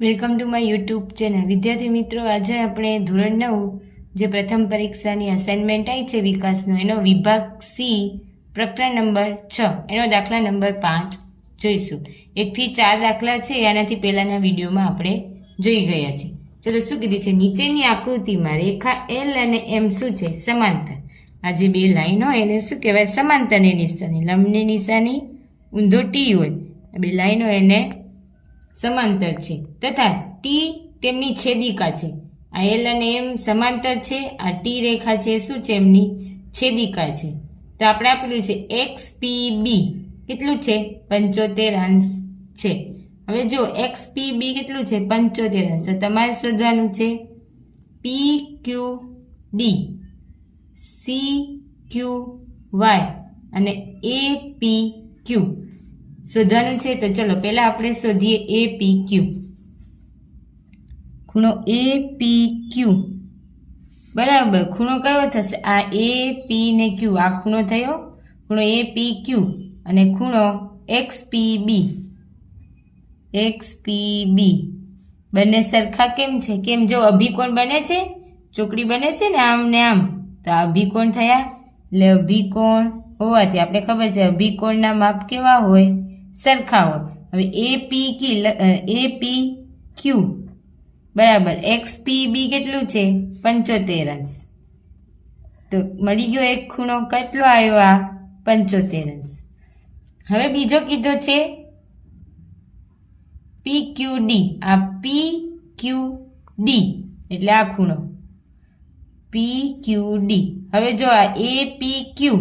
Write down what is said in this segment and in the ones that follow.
Welcome to my YouTube channel. વિદ્યાર્થી મિત્રો, આજે આપણે ધોરણ 9 જે પ્રથમ પરીક્ષાની અસાઇનમેન્ટ આવી છે વિકાસનો, એનો વિભાગ સી પ્રકરણ નંબર 6 એનો દાખલા નંબર 5 જોઈશું. 1 થી 4 દાખલા છે, આનાથી પહેલાના વિડીયોમાં આપણે જોઈ ગયા છે. ચલો, શું કીધું છે? નીચેની આકૃતિમાં રેખા એલ અને એમ શું છે? સમાંતર. આ જે બે લાઈન હોય એને શું કહેવાય? સમાંતરની નિશાની. લંબની નિશાની ઊંધો ટી હોય, બે લાઈનો એને સમાંતર છે, તથા ટી તેમની છેદિકા છે. આ એલ અને એમ સમાંતર છે, આ ટી રેખા છે શું છે? એમની છેદિકા છે. તો આપણે આપેલું છે એક્સ પી બી કેટલું છે? 75 છે. હવે જો એક્સ પી બી કેટલું છે? 75. તો તમારે શોધવાનું છે પી ક્યુ ડી, સી ક્યુ વાય અને એ પી ક્યુ શોધવાનું છે. તો ચલો પહેલા આપણે શોધીએ એ પી ક્યુ. ખૂણો એ પી ક્યુ બરાબર. ખૂણો કયો થશે? આ એ પી ને ક્યુ, આ ખૂણો થયો ખૂણો એ પી ક્યુ. અને ખૂણો એક્સ પી બી, એક્સ પી બી બંને સરખા કેમ છે? કેમ? જો અભિકોણ બને છે, ચોકડી બને છે ને આમ ને આમ, તો આ અભિકોણ થયા. એટલે અભિકોણ હોવાથી આપણે ખબર છે અભિકોણના માપ કેવા હોય? સરખા હોય. હવે એ પી ક્યુ બરાબર એક્સ પી બી કેટલું છે? 75. તો મળી ગયો એક ખૂણો. કેટલો આવ્યો? આ 75. હવે બીજો કીધો છે પી ક્યુ ડી. આ પી ક્યુ ડી એટલે આ ખૂણો પી ક્યુ ડી. હવે જો આ એ પી ક્યુ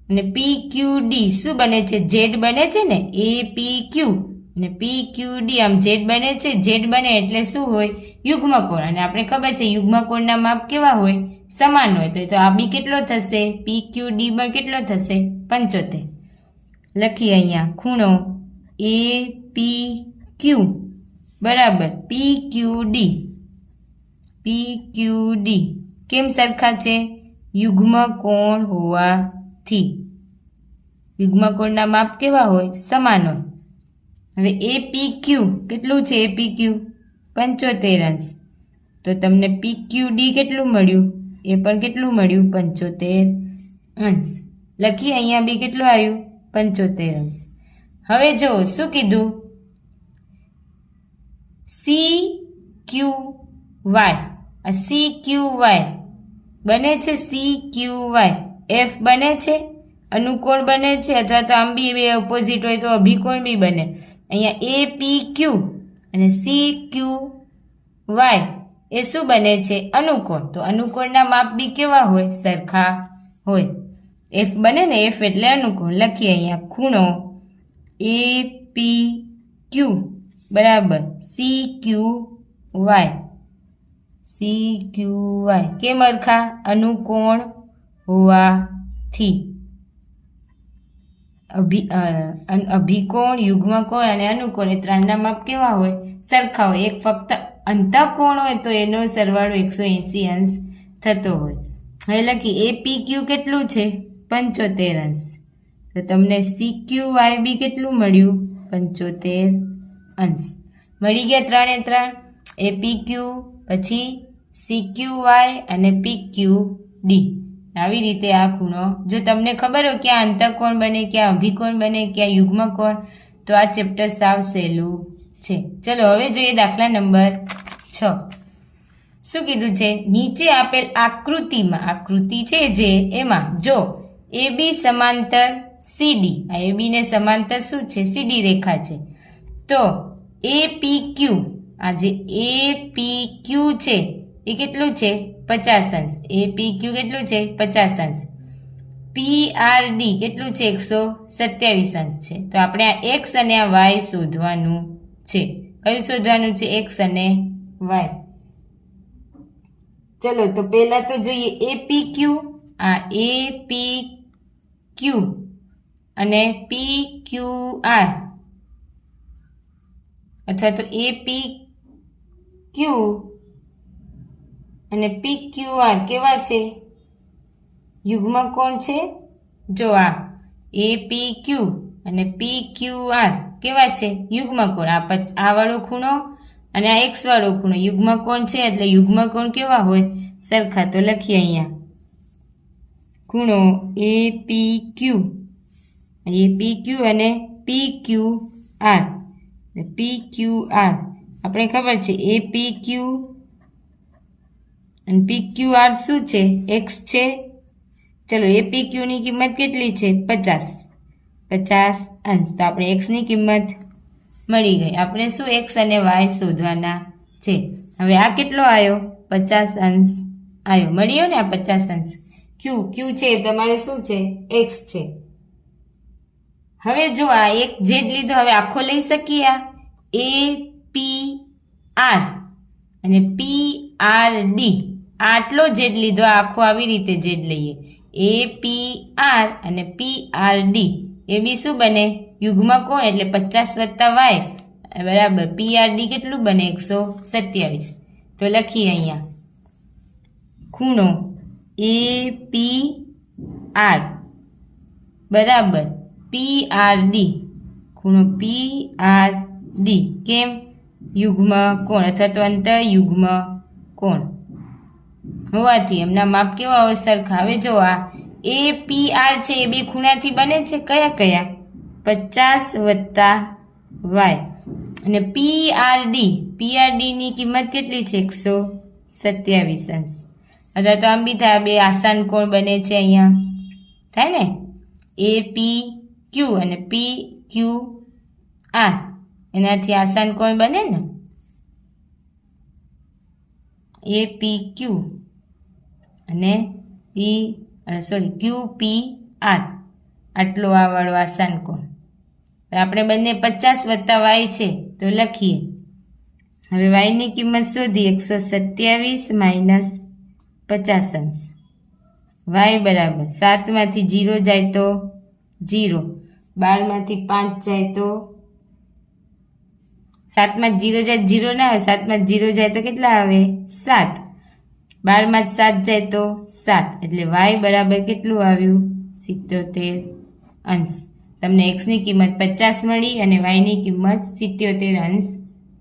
અને પી ક્યુ ડી શું બને છે? ઝેડ બને છે ને. એ પી ક્યુ અને પી ક્યુ ડી આમ ઝેડ બને છે. ઝેડ બને એટલે શું હોય? યુગ્મકોણ. અને આપણે ખબર છે યુગ્મકોણના માપ કેવા હોય? સમાન હોય. તો આ બી કેટલો થશે? પી ક્યુ ડી પણ કેટલો થશે? 75. લખીએ અહીંયા ખૂણો એ પી ક્યુ બરાબર પી ક્યુ ડી. પી ક્યુ ડી કેમ સરખા છે? યુગ્મકોણ હોવાથી. યુગ્મકોણના માપ કેવા હોય? સમાન હોય. હવે એ પી ક્યુ કેટલું છે? એ પી ક્યુ 75. તો તમને પી ક્યુ ડી કેટલું મળ્યું? એ પણ કેટલું મળ્યું? 75. લખીએ અહીંયા બી કેટલું આવ્યું? 75. હવે જો શું કીધું? C Q Y. આ સી ક્યુ વાય બને છે. સી ક્યુ વાય એફ બને છે, અનુકોણ બને છે, અથવા તો આમ બી બે ઓપોઝિટ હોય તો અભિકોણ બી બને. અહીંયા એ પી ક્યુ અને સી ક્યુ વાય એ શું બને છે? અનુકોણ. તો અનુકોણના માપ બી કેવા હોય? સરખા હોય. એફ બને ને, એફ એટલે અનુકોણ. લખીએ અહીંયા ખૂણો એ પી ક્યુ બરાબર C Q Y. C Q Y કેમ સરખા? અનુકોણ હોવાથી. અભિકોણ, યુગ્મકોણ અને અનુકોણ એ ત્રણના માપ કેવા હોય? સરખા હોય. એક ફક્ત અંતઃકોણ હોય તો એનો સરવાળો 180 થતો હોય. હવે લખી એ પી ક્યુ કેટલું છે? 75. તો તમને સી ક્યુ વાય બી કેટલું મળ્યું? 75. મળી ગયા 3 એ 3. એ પી ક્યુ પછી સી ક્યુ વાય અને પી ક્યુ ડી. આવી રીતે આ ખૂણો. જો તમને ખબર હોય ક્યાં અંતઃકોણ બને, ક્યાં અભિકોણ બને, ક્યાં યુગ્મકોણ, તો આ ચેપ્ટર સાવ સહેલું છે. ચલો હવે જોઈએ દાખલા નંબર 6. શું કીધું છે? નીચે આપેલ આકૃતિમાં, આકૃતિ છે જે એમાં જો એ બી સમાંતર સીડી. આ એ બી ને સમાંતર શું છે? સીડી રેખા છે. તો એ પી ક્યુ, આ જે એ પી ક્યુ છે એ કેટલું છે? 50. એ પી ક્યુ કેટલું છે? 50. પી આર ડી કેટલું છે? 127 છે. તો આપણે આ એક્સ અને આ વાય શોધવાનું છે. કયું શોધવાનું છે? એક્સ અને વાય. ચલો તો પહેલા તો જોઈએ એ પી ક્યુ. આ એ પી ક્યુ અને પી ક્યુ આર અથવા તો એ પી ક્યુ અને પી ક્યુ આર કેવા છે? યુગ્મકોણ છે. જો આ એ પી ક્યુ અને પી ક્યુ આર કેવા છે? યુગ્મકોણ. આ વાળો ખૂણો અને આ એક્સ વાળો ખૂણો યુગ્મ કોણ છે એટલે યુગ્મ કોણ કેવા હોય સરખા. તો લખીએ અહીંયા ખૂણો APQ અને PQR. PQR આપણે ખબર છે APQ અને PQR શું છે x છે. ચલો APQ ની કિંમત કેટલી છે 50 અંશ. તો આપણે x ની કિંમત મળી ગઈ. આપણે શું x અને y શોધવાના છે. હવે આ કેટલો આવ્યો 50 અંશ આવ્યો. મળ્યો ને આ 50 અંશ. q છે તમારે શું છે x છે. હવે જો આ એક z લીધો, હવે આખો લઈ શકીએ આ APR અને PRD. આટલો z લીધો, આખો આવી રીતે z લઈએ APR અને PRD. એ બી શું બને યુગ્મ કોણ એટલે 50 y બરાબર PRD કેટલું બને 127. તો લખીએ અહીંયા ખૂણો APR બરાબર PRD. ખૂણો PRD કેમ યુગ્મ કોણ અથવા તો અંતર યુગ્મ કોણ હોવાથી એમના માપ કેવા હોય સરખા. હવે જો આ APR છે એ બે ખૂણાથી બને છે કયા 50 y અને PRD ની કિંમત કેટલી છે 127 અંશ. અથવા તો આમ બી થાય બે આસાન કોણ બને છે અહીંયા થાય ને APQ અને PQR એનાથી આસાન કોણ બને ને APQ અને QPR આટલો આ વાળો આસાન કોણ. આપણે બંને 50 y છે તો લખીએ. હવે y ની કિંમત શોધી 127 માઇનસ 50 અંશ. y બરાબર 7 માંથી 0 જાય તો 0, 12 માંથી 5 જાય તો 7 માં 0 જાય 0 ના આવે, 7 માં 0 જાય તો કેટલા આવે 7, 12 માં 7 જાય તો 7 એટલે y બરાબર કેટલું આવ્યું 77 અંશ. તમને x ની કિંમત 50 મળી અને y ની કિંમત 77 અંશ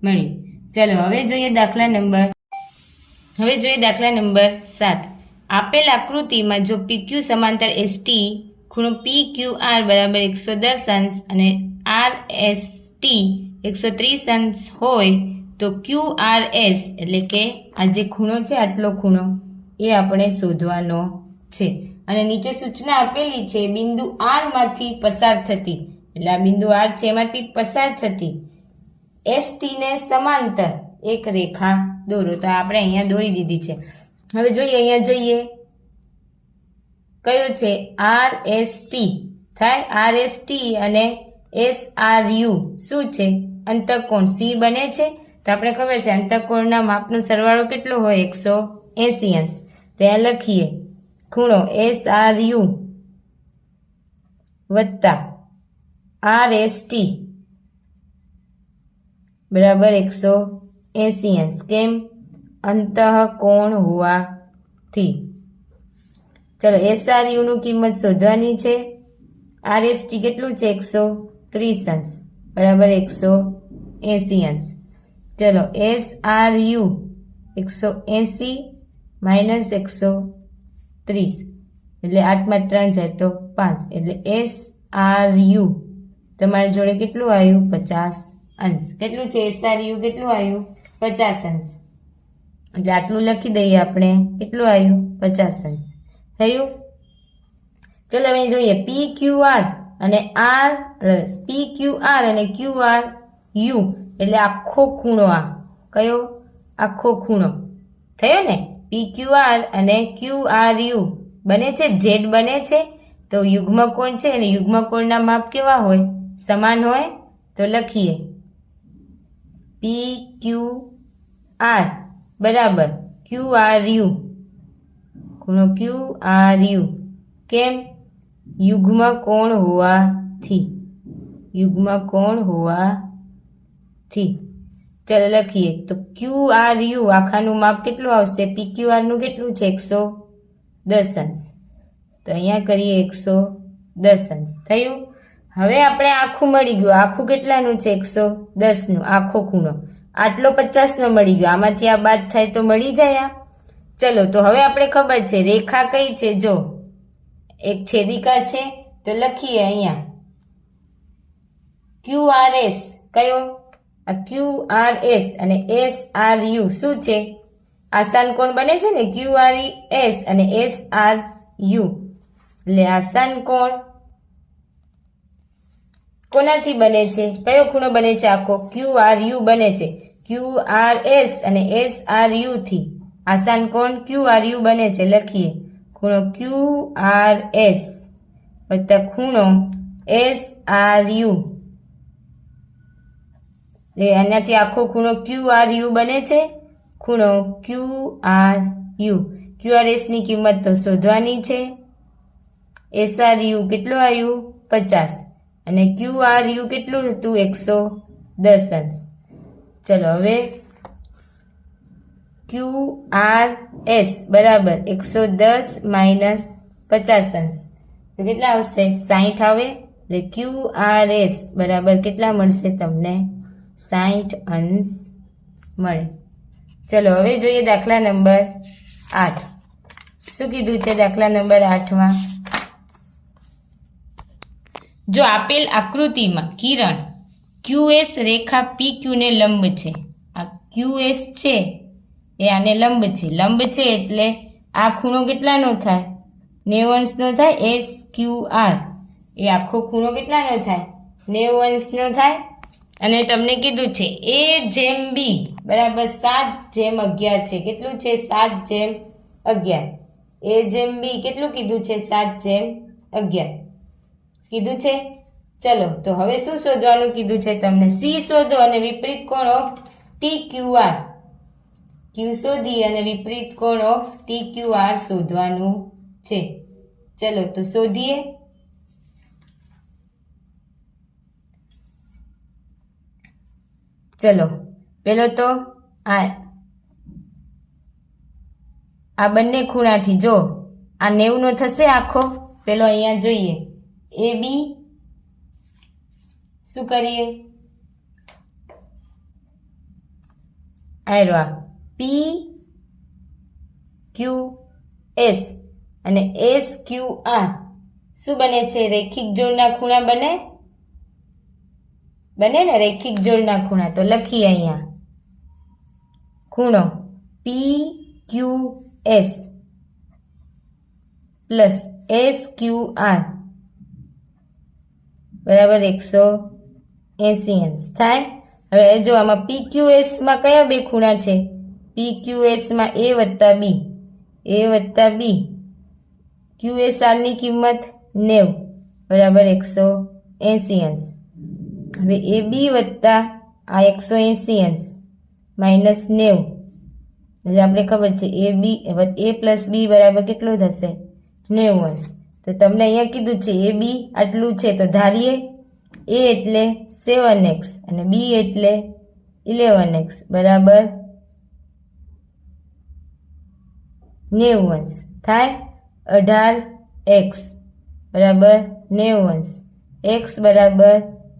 મળી. ચલો હવે જોઈએ દાખલા નંબર 7. આપેલ આકૃતિમાં જો PQ સમાંતર ST ખૂણો PQR બરાબર 110 અંશ અને RST 130 અંશ હોય તો QRS એટલે કે આ જે ખૂણો છે આટલો ખૂણો એ આપણે શોધવાનો છે. અને નીચે સૂચના આપેલી છે બિંદુ R માંથી પસાર થતી, એટલે આ બિંદુ R છે એમાંથી પસાર થતી ST ને સમાંતર એક રેખા દોરો. તો આપણે અહીંયા દોરી દીધી છે. હવે જોઈએ અહીંયા જોઈએ કયો છે RST થાય. RST અને SRU શું છે અંતઃકોણ C બને છે. તો આપણે ખબર છે અંતઃકોણના માપનો સરવાળો કેટલો હોય 180 અંશ. ત્યાં લખીએ ખૂણો SRU વત્તા RST બરાબર 180 અંશ. કેમ અંતઃકોણ હોવાથી. ચલો SRU નું કિંમત શોધવાની છે. RST કેટલું છે 130 અંશ બરાબર 180 અંશ. ચલો SRU 180 માઇનસ 130 એટલે 8 માં 3 જાય તો 5 એટલે SRU તમારી જોડે કેટલું આવ્યું 50 અંશ. કેટલું છે SRU કેટલું આવ્યું 50 અંશ. એટલે આટલું લખી દઈએ આપણે કેટલું આવ્યું 50 અંશ થયું. ચલો હવે જોઈએ PQR અને QRU એટલે આખો ખૂણો. આ કયો આખો ખૂણો થયો ને. PQR અને QRU બને છે Z બને છે તો યુગ્મ કોણ છે અને યુગ્મ કોણના માપ કેવા હોય સમાન હોય. તો લખીએ PQR બરાબર QRU ખૂણો QRU કેમ યુગ્મ કોણ હોવાથી. ચલો લખીએ તો QRU આખાનું માપ કેટલું આવશે PQR નું કેટલું છે 110 અંશ. તો અહીંયા કરીએ 110 અંશ થયું. હવે આપણે આખું મળી ગયું. આખું કેટલાનું છે 110 નું આખો ખૂણો. આટલો 50નો મળી ગયો, આમાંથી આ બાદ થાય તો મળી જાય આ. ચલો તો હવે આપણે ખબર છે રેખા કઈ છે, જો એક છેદિકા છે તો લખીએ અહીંયા QRS, કયો આ QRS અને SRU શું છે, આસાન કોણ બને છે ને QRS અને SRU, એટલે આસાન કોણ કોનાથી બને છે, કયો ખૂણો બને છે આખો QRU બને છે, QRS અને SRU થી આસાન કોણ QRU બને છે. લખીએ ખૂણો QRS વત્તા ખૂણો SRU, આનાથી આખો ખૂણો QRU બને છે, ખૂણો QRU. QRS ની કિંમત તો શોધવાની છે, SRU કેટલું આવ્યું 50 અને QRU કેટલું હતું 110 અંશ. ચલો હવે QRS બરાબર 110 માઇનસ 50 અંશ તો કેટલા આવશે 60 આવે, એટલે QRS બરાબર કેટલા મળશે તમને 60 અંશ મળે. ચલો હવે જોઈએ દાખલા નંબર 8. શું કીધું છે દાખલા નંબર 8માં, જો આપેલ આકૃતિમાં કિરણ QS રેખા PQ ને લંબ છે, આ QS છે એ આને લંબ છે, લંબ છે એટલે આ ખૂણો કેટલાનો થાય 90 અંશનો થાય, SQR એ આખો ખૂણો કેટલાનો થાય 90 અંશનો થાય. અને તમને કીધું છે A/B બરાબર 7/11 છે, કેટલું છે 7/11, A/B કેટલું કીધું છે 7/11 કીધું છે. ચલો તો હવે શું શોધવાનું કીધું છે તમને, C શોધો અને વિપરીત કોણ ઓફ TQR, Q શોધી અને વિપરીત કોણ ઓફ TQR શોધવાનું છે. ચલો તો શોધીએ. ચલો પેલો તો આ બંને ખૂણાથી જો આ 90નો થશે આખો, પેલો અહીંયા જોઈએ AB શું કરીએ આયરો PQS અને SQR શું બને છે, રેખિક જોડના ખૂણા બને ને રેખિક જોડના ખૂણા. તો લખીએ અહીંયા ખૂણો PQS પ્લસ SQR બરાબર 180 અંશ થાય. હવે જો આમાં PQS માં કયા બે ખૂણા છે, PQS માં A વત્તા B, QSR ની કિંમત 90 બરાબર 180 અંશ. હવે AB વત્તા આ 180 અંશ માઇનસ 90, એટલે આપણે ખબર છે A પ્લસ B બરાબર કેટલું થશે 90 અંશ. તો તમને અહીંયા કીધું છે AB આટલું છે તો ધારીએ A એટલે 7x અને B એટલે 11x બરાબર 90 અંશ થાય, 18x બરાબર 90 અંશ, x બરાબર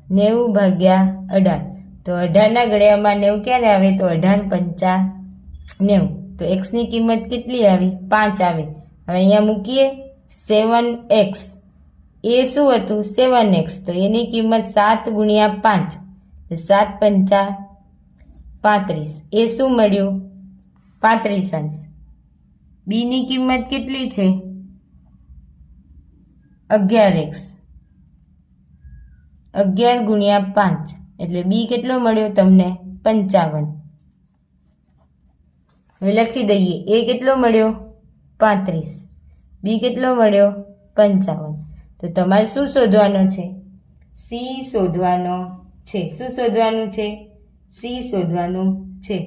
90/18, તો 18ના ઘડિયામાં 90 ક્યારે આવે તો 18×5 90, તો x ની કિંમત કેટલી આવી 5 આવે. હવે અહીંયા મૂકીએ 7x, એ શું હતું 7x, તો એની કિંમત 7×5 7×5 35, એ શું મળ્યું 35 અંશ. બી ની કિંમત કેટલી છે 11x, 11×5 એટલે બી કેટલો મળ્યો તમને 55. હવે લખી દઈએ એ કેટલો મળ્યો 35, બી કેટલો મળ્યો 55. તો તમારે શું શોધવાનો છે સી શોધવાનો છે. શું શોધવાનું છે સી શોધવાનું છે.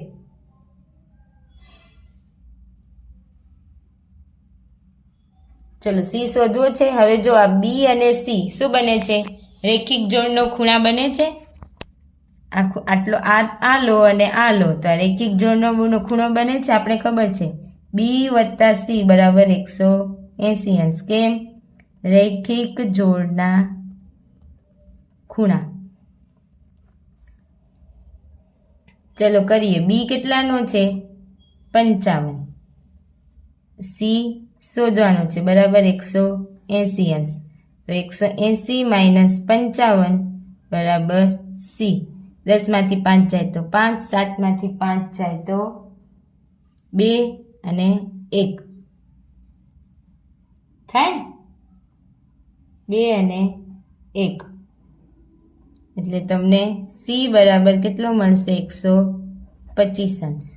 ચલો સી શોધવો છે. હવે જો આ બી અને સી શું બને છે રેખિક જોડનો ખૂણા બને છે. આટલો આ લો અને આ લો તો આ રેખિક જોડનો ખૂણો બને છે આપણે ખબર છે બી વત્તા સી બરાબર 180 અંશ. કેમ રેખિક જોડના ખૂણા. ચલો કરીએ. બી કેટલાનો છે? 55. સી શોધવાનો છે, બરાબર 180 અંશ. તો 180 માઇનસ 55 બરાબર સી. 10માંથી 5 જાય તો 5, 7માંથી 5 જાય તો 2 અને 1 થાય ને? 2 અને 1 એટલે તમને સી બરાબર કેટલો મળશે? 125 અંશ.